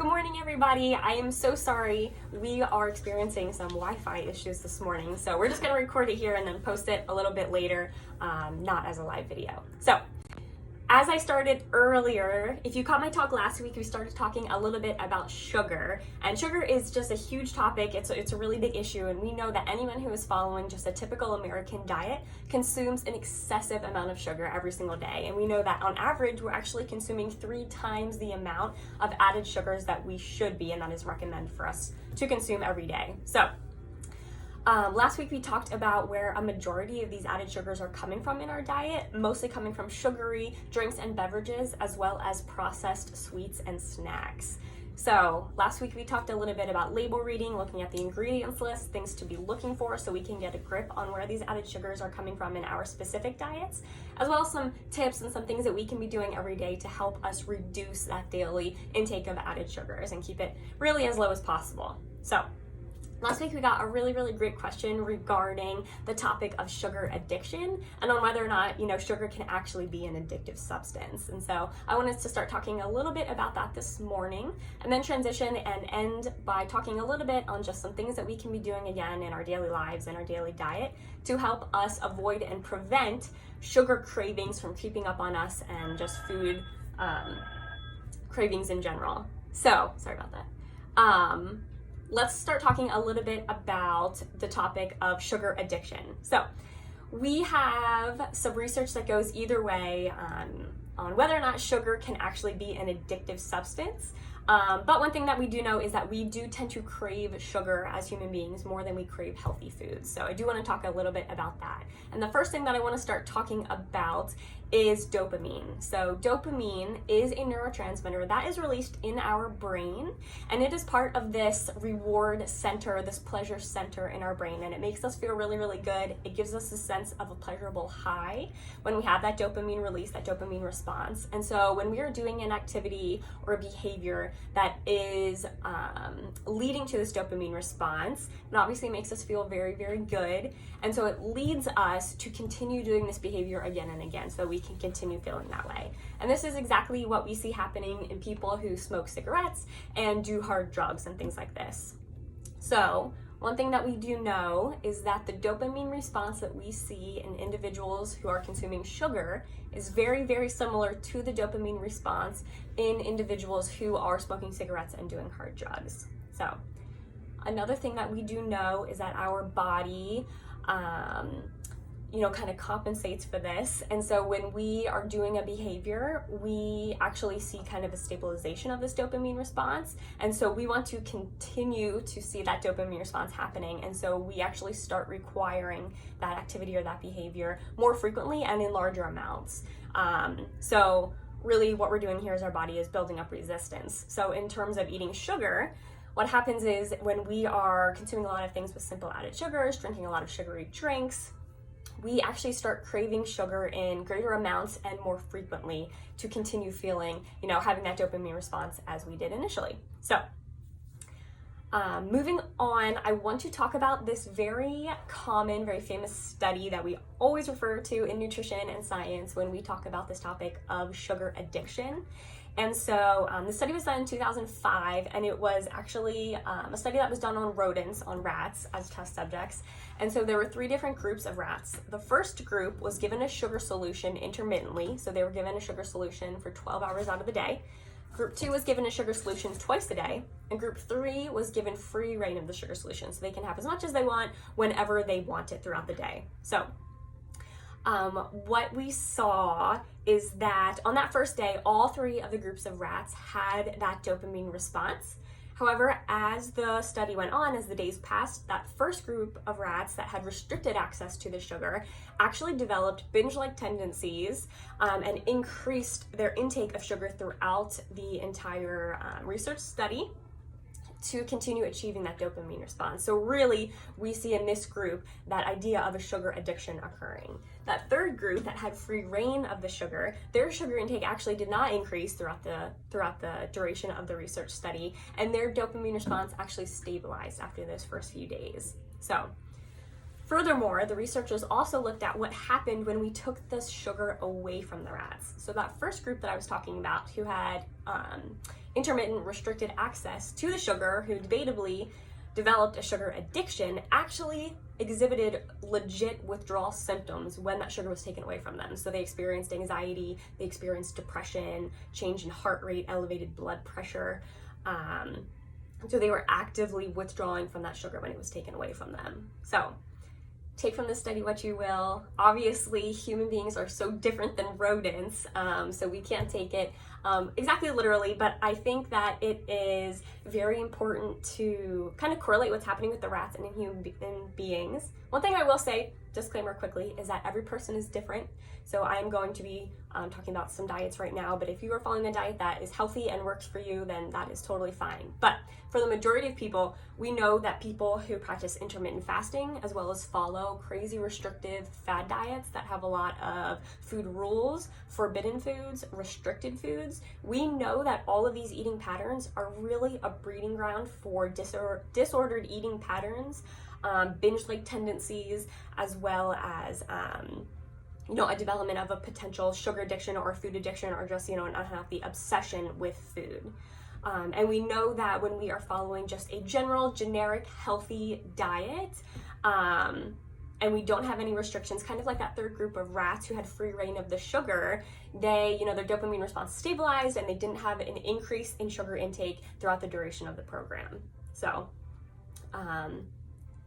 Good morning, everybody. I am so sorry. We are experiencing some Wi-Fi issues this morning, so we're just going to record it here and then post it a little bit later, not as a live video. So, as I started earlier, if you caught my talk last week, we started talking a little bit about sugar, and sugar is just a huge topic. It's a really big issue, and we know that anyone who is following just a typical American diet consumes an excessive amount of sugar every single day, and we know that on average, we're actually consuming 3 times the amount of added sugars that we should be, and that is recommended for us to consume every day. So, last week we talked about where a majority of these added sugars are coming from in our diet, mostly coming from sugary drinks and beverages, as well as processed sweets and snacks. So last week we talked a little bit about label reading, looking at the ingredients list, things to be looking for so we can get a grip on where these added sugars are coming from in our specific diets, as well as some tips and some things that we can be doing every day to help us reduce that daily intake of added sugars and keep it really as low as possible. So, last week we got a really great question regarding the topic of sugar addiction and on whether or not, sugar can actually be an addictive substance. And so I wanted to start talking a little bit about that this morning and then transition and end by talking a little bit on just some things that we can be doing again in our daily lives and our daily diet to help us avoid and prevent sugar cravings from creeping up on us and just food cravings in general. So, sorry about that. Let's start talking a little bit about the topic of sugar addiction. So we have some research that goes either way on whether or not sugar can actually be an addictive substance. But one thing that we do know is that we do tend to crave sugar as human beings more than we crave healthy foods. So I do want to talk a little bit about that. And the first thing that I want to start talking about is dopamine. So dopamine is a neurotransmitter that is released in our brain, and it is part of this reward center, this pleasure center in our brain, and it makes us feel really good. It gives us a sense of a pleasurable high when we have that dopamine release, that dopamine response. And so when we are doing an activity or a behavior that is leading to this dopamine response, it obviously makes us feel very good, and so it leads us to continue doing this behavior again and again so we can continue feeling that way. And this is exactly what we see happening in people who smoke cigarettes and do hard drugs and things like this. So one thing that we do know is that the dopamine response that we see in individuals who are consuming sugar is very similar to the dopamine response in individuals who are smoking cigarettes and doing hard drugs. So another thing that we do know is that our body kind of compensates for this. And so when we are doing a behavior, we actually see kind of a stabilization of this dopamine response. And so we want to continue to see that dopamine response happening. And so we actually start requiring that activity or that behavior more frequently and in larger amounts. So really what we're doing here is our body is building up resistance. So in terms of eating sugar, what happens is when we are consuming a lot of things with simple added sugars, drinking a lot of sugary drinks, we actually start craving sugar in greater amounts and more frequently to continue feeling, having that dopamine response as we did initially. So, moving on, I want to talk about this very common, very famous study that we always refer to in nutrition and science when we talk about this topic of sugar addiction. And so the study was done in 2005, and it was actually a study that was done on rodents, on rats, as test subjects. And so there were 3 different groups of rats. The first group was given a sugar solution intermittently, so they were given a sugar solution for 12 hours out of the day. Group 2 was given a sugar solution twice a day, and group 3 was given free reign of the sugar solution, so they can have as much as they want whenever they want it throughout the day. So what we saw is that on that first day, all 3 of the groups of rats had that dopamine response. However, as the study went on, as the days passed, that first group of rats that had restricted access to the sugar actually developed binge-like tendencies and increased their intake of sugar throughout the entire research study to continue achieving that dopamine response. So really, we see in this group that idea of a sugar addiction occurring. That third group that had free reign of the sugar, their sugar intake actually did not increase throughout the duration of the research study, and their dopamine response actually stabilized after those first few days. So, furthermore, the researchers also looked at what happened when we took the sugar away from the rats. So that first group that I was talking about who had intermittent restricted access to the sugar, who debatably developed a sugar addiction, actually exhibited legit withdrawal symptoms when that sugar was taken away from them. So they experienced anxiety, they experienced depression, change in heart rate, elevated blood pressure. So they were actively withdrawing from that sugar when it was taken away from them. So take from this study what you will. Obviously, human beings are so different than rodents, so we can't take it exactly literally, but I think that it is very important to kind of correlate what's happening with the rats and in human beings. One thing I will say, disclaimer quickly, is that every person is different. So I'm going to be talking about some diets right now, but if you are following a diet that is healthy and works for you, then that is totally fine. But for the majority of people, we know that people who practice intermittent fasting, as well as follow crazy restrictive fad diets that have a lot of food rules, forbidden foods, restricted foods, we know that all of these eating patterns are really a breeding ground for disordered eating patterns, binge-like tendencies, as well as a development of a potential sugar addiction or food addiction, or just an unhealthy obsession with food. And we know that when we are following just a general, generic, healthy diet, and we don't have any restrictions, kind of like that third group of rats who had free reign of the sugar, they, their dopamine response stabilized and they didn't have an increase in sugar intake throughout the duration of the program. So,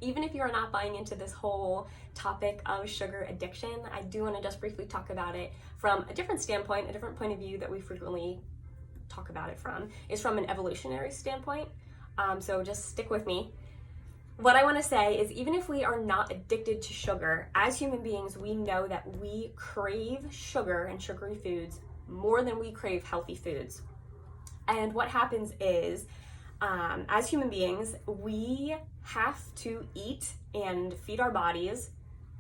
even if you're not buying into this whole topic of sugar addiction, I do want to just briefly talk about it from a different standpoint, a different point of view that we frequently talk about it from, is from an evolutionary standpoint. So just stick with me. What I want to say is, even if we are not addicted to sugar, as human beings, we know that we crave sugar and sugary foods more than we crave healthy foods. And what happens is, as human beings, we have to eat and feed our bodies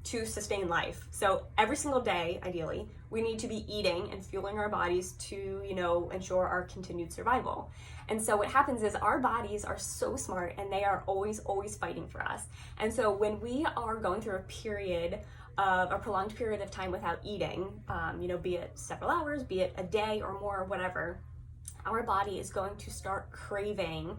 to sustain life. So every single day, ideally, we need to be eating and fueling our bodies to, ensure our continued survival. And so what happens is, our bodies are so smart and they are always fighting for us. And so when we are going through a prolonged period of time without eating, be it several hours, be it a day or more, whatever, our body is going to start craving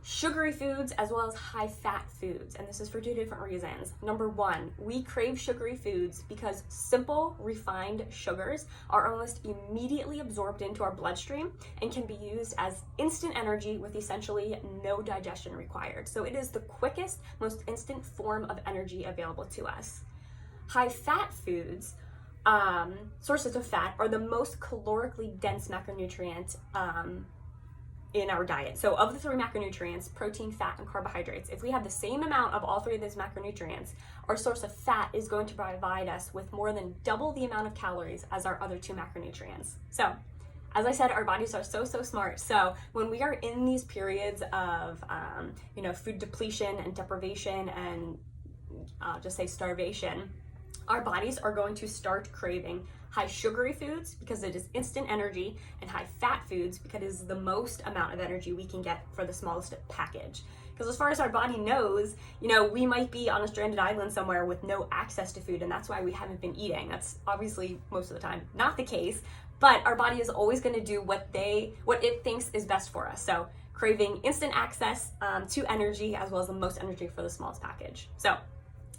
sugary foods as well as high-fat foods, and this is for two different reasons. Number one, we crave sugary foods because simple, refined sugars are almost immediately absorbed into our bloodstream and can be used as instant energy with essentially no digestion required. So it is the quickest, most instant form of energy available to us. High-fat foods, sources of fat, are the most calorically dense macronutrient in our diet. So of the three macronutrients, protein, fat, and carbohydrates, if we have the same amount of all three of those macronutrients, our source of fat is going to provide us with more than double the amount of calories as our other two macronutrients. So, as I said, our bodies are so smart. So when we are in these periods of, food depletion and deprivation and I'll just say starvation, our bodies are going to start craving high sugary foods because it is instant energy, and high fat foods because it is the most amount of energy we can get for the smallest package. Because as far as our body knows, we might be on a stranded island somewhere with no access to food, and that's why we haven't been eating. That's obviously most of the time not the case, but our body is always going to do what it thinks is best for us. So craving instant access to energy as well as the most energy for the smallest package. So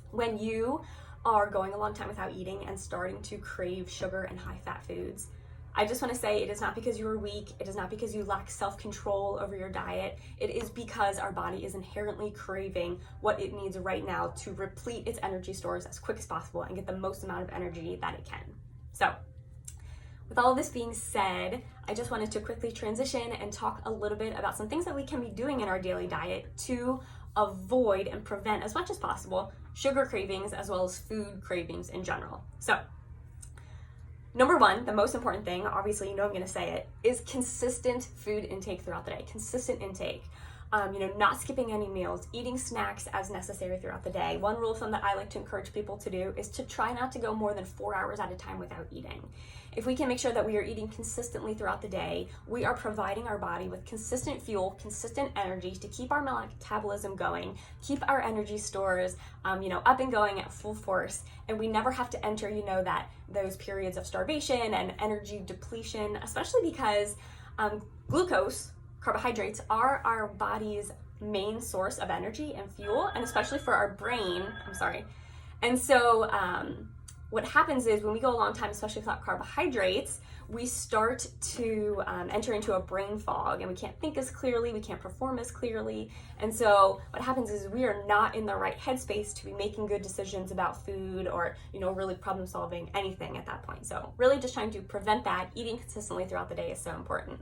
when you are going a long time without eating and starting to crave sugar and high-fat foods, I just want to say, it is not because you are weak, it is not because you lack self-control over your diet, it is because our body is inherently craving what it needs right now to replete its energy stores as quick as possible and get the most amount of energy that it can. So, with all of this being said, I just wanted to quickly transition and talk a little bit about some things that we can be doing in our daily diet to avoid and prevent as much as possible sugar cravings as well as food cravings in general. So, number one, the most important thing, obviously I'm going to say it, is consistent food intake throughout the day. Consistent intake. Not skipping any meals, eating snacks as necessary throughout the day. One rule of thumb that I like to encourage people to do is to try not to go more than 4 hours at a time without eating. If we can make sure that we are eating consistently throughout the day, we are providing our body with consistent fuel, consistent energy to keep our metabolism going, keep our energy stores, up and going at full force, and we never have to enter, those periods of starvation and energy depletion, especially because Glucose, carbohydrates, are our body's main source of energy and fuel, and especially for our brain. And so what happens is when we go a long time, especially without carbohydrates, we start to enter into a brain fog, and we can't think as clearly, we can't perform as clearly. And so what happens is we are not in the right headspace to be making good decisions about food or, really problem solving anything at that point. So really just trying to prevent that. Eating consistently throughout the day is so important.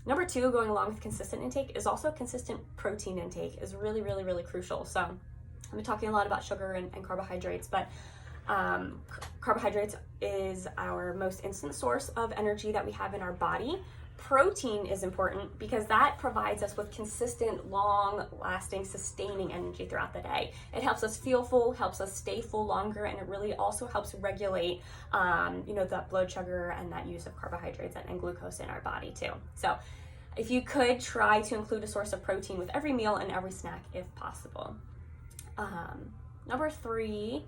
Number 2, going along with consistent intake, is also consistent protein intake is really, really, really crucial. So I've been talking a lot about sugar and carbohydrates, but carbohydrates is our most instant source of energy that we have in our body. Protein is important because that provides us with consistent, long-lasting, sustaining energy throughout the day. It helps us feel full, helps us stay full longer, and it really also helps regulate, that blood sugar and that use of carbohydrates and glucose in our body too. So if you could try to include a source of protein with every meal and every snack if possible. Number 3,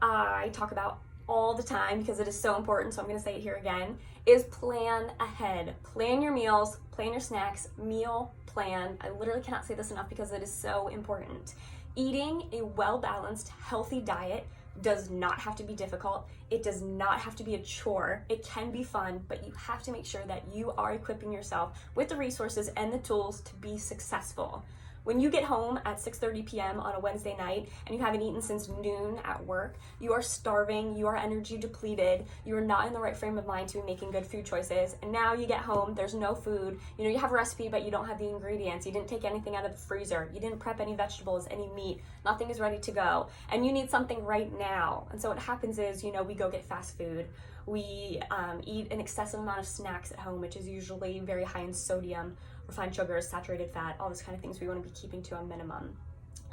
I talk about all the time because it is so important, so I'm going to say it here again, is plan ahead. Plan your meals, plan your snacks, meal plan. I literally cannot say this enough because it is so important. Eating a well-balanced, healthy diet does not have to be difficult. It does not have to be a chore. It can be fun, but you have to make sure that you are equipping yourself with the resources and the tools to be successful. When you get home at 6:30 p.m. on a Wednesday night and you haven't eaten since noon at work, you are starving, you are energy depleted, you are not in the right frame of mind to be making good food choices, and now you get home, there's no food, you have a recipe but you don't have the ingredients, you didn't take anything out of the freezer, you didn't prep any vegetables, any meat, nothing is ready to go, and you need something right now. And so what happens is, we go get fast food, we eat an excessive amount of snacks at home, which is usually very high in sodium, refined sugars, saturated fat, all those kind of things we want to be keeping to a minimum.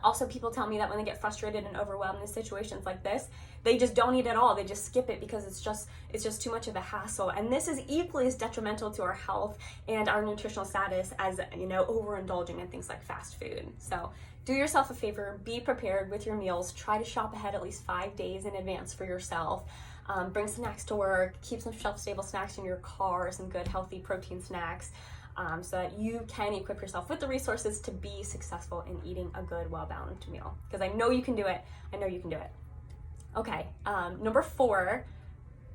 Also, people tell me that when they get frustrated and overwhelmed in situations like this, they just don't eat at all. They just skip it because it's just too much of a hassle. And this is equally as detrimental to our health and our nutritional status as, overindulging in things like fast food. So do yourself a favor, be prepared with your meals. Try to shop ahead at least 5 days in advance for yourself. Bring snacks to work, keep some shelf-stable snacks in your car, some good healthy protein snacks, so that you can equip yourself with the resources to be successful in eating a good, well-balanced meal. Because I know you can do it. Okay, number 4,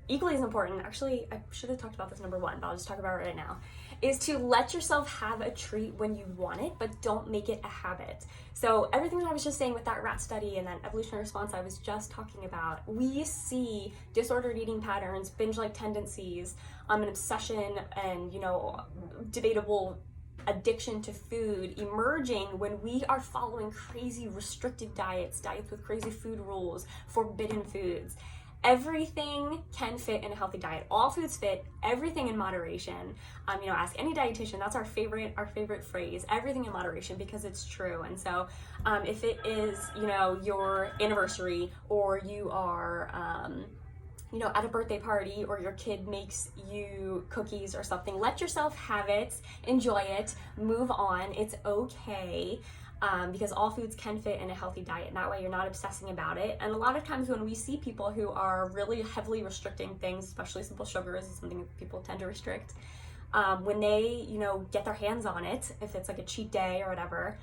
equally as important, actually I should have talked about this number 1, but I'll just talk about it right now, is to let yourself have a treat when you want it, but don't make it a habit. So everything that I was just saying with that rat study and that evolutionary response I was just talking about, we see disordered eating patterns, binge-like tendencies, an obsession and, debatable addiction to food emerging when we are following crazy restrictive diets with crazy food rules, forbidden foods. Everything can fit in a healthy diet. All foods fit, everything in moderation. Ask any dietitian, that's our favorite phrase, everything in moderation, because it's true. And so if it is, your anniversary, or you are, at a birthday party, or your kid makes you cookies or something, let yourself have it, enjoy it, move on, it's okay. Because all foods can fit in a healthy diet, and that way you're not obsessing about it. And a lot of times when we see people who are really heavily restricting things, especially simple sugars is something that people tend to restrict, when they, get their hands on it, if it's like a cheat day or whatever,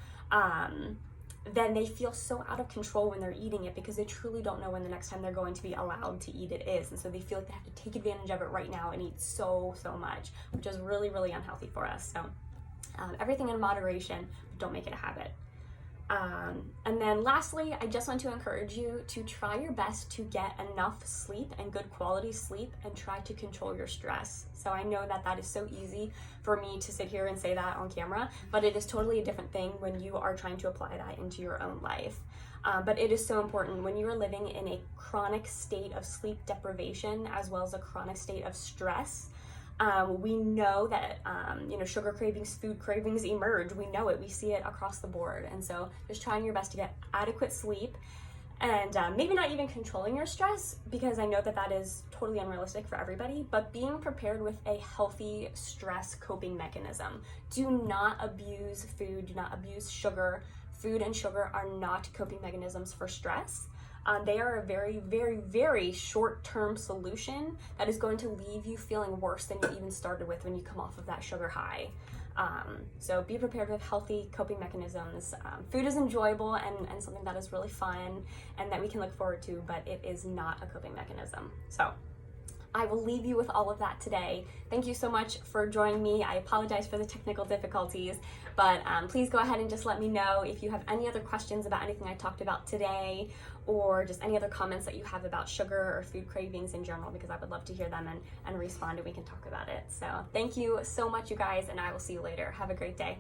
then they feel so out of control when they're eating it because they truly don't know when the next time they're going to be allowed to eat it is. And so they feel like they have to take advantage of it right now and eat so much, which is really, really unhealthy for us. So everything in moderation, but don't make it a habit. And then lastly, I just want to encourage you to try your best to get enough sleep and good quality sleep, and try to control your stress. So I know that is so easy for me to sit here and say that on camera, but it is totally a different thing when you are trying to apply that into your own life. But it is so important when you are living in a chronic state of sleep deprivation as well as a chronic state of stress. We know that, sugar cravings, food cravings emerge. We know it. We see it across the board. And so just trying your best to get adequate sleep, and maybe not even controlling your stress, because I know that is totally unrealistic for everybody, but being prepared with a healthy stress coping mechanism. Do not abuse food. Do not abuse sugar. Food and sugar are not coping mechanisms for stress. They are a very, very, very short-term solution that is going to leave you feeling worse than you even started with when you come off of that sugar high. So be prepared with healthy coping mechanisms. Food is enjoyable and something that is really fun and that we can look forward to, but it is not a coping mechanism. So I will leave you with all of that today. Thank you so much for joining me. I apologize for the technical difficulties, but please go ahead and just let me know if you have any other questions about anything I talked about today, or just any other comments that you have about sugar or food cravings in general, because I would love to hear them and respond, and we can talk about it. So thank you so much, you guys, and I will see you later. Have a great day.